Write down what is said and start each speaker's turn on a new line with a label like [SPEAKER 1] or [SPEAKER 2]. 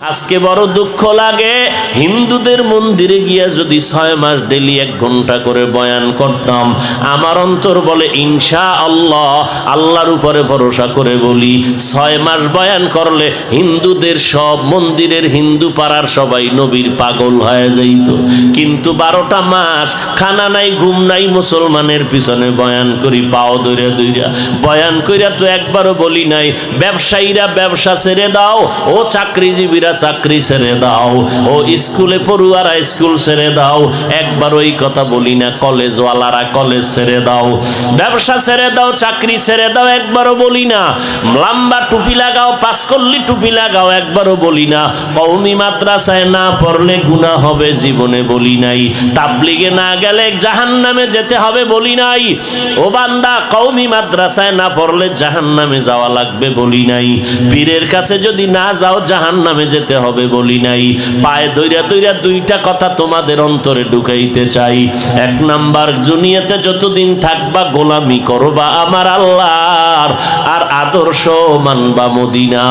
[SPEAKER 1] আজকে বড় দুঃখ লাগে, হিন্দুদের মন্দিরে গিয়া যদি 6 মাস ডেলি 1 ঘন্টা করে বয়ান করতাম, আমার অন্তর বলে ইনশাআল্লাহ, আল্লাহর উপরে ভরসা করে বলি 6 মাস বয়ান করলে হিন্দুদের সব মন্দিরের হিন্দু পাড়ার সবাই নবীর পাগল হয়ে যাইত। কিন্তু 12টা মাস খানা নাই ঘুম নাই মুসলমানের পিছনে বয়ান করি, পাও দইরা দইরা বয়ান কইরা তো একবারও বলি নাই ব্যবসায়ীরা ব্যবসা ছেড়ে দাও, ও চাকরিজীবীরা চাকরি ছেড়ে দাও, ও স্কুলে পড়ুয়ারা স্কুল ছেড়ে দাও, একবার ওই কথা বলি না। কলেজওয়ালারা কলেজ ছেড়ে দাও, ব্যবসা ছেড়ে দাও, চাকরি ছেড়ে দাও, একবারও বলি না। লম্বা টুপি লাগাও, পাঁচকল্লি টুপি লাগাও, একবারও বলি না। কওমি মাদ্রাসায় না পড়লে গুনাহ হবে, জীবনে বলি নাই। তাবলিগে না গেলে জাহান্নামে যেতে হবে, বলি নাই। ও বান্দা, কওমি মাদ্রাসায় না পড়লে জাহান্নামে যাওয়া লাগবে, বলি নাই। পীরের কাছে যদি না যাও জাহান্নামে যেতে হবে, বলি নাই। পায়ে দইরা দইরা 2টা কথা তোমাদের অন্তরে ঢুকাইতে চাই। 1 নাম্বার, দুনিয়াতে যতদিন থাকবা গোলামি করবা আমার আল্লাহর, আর আদর্শ মানবা মদিনা।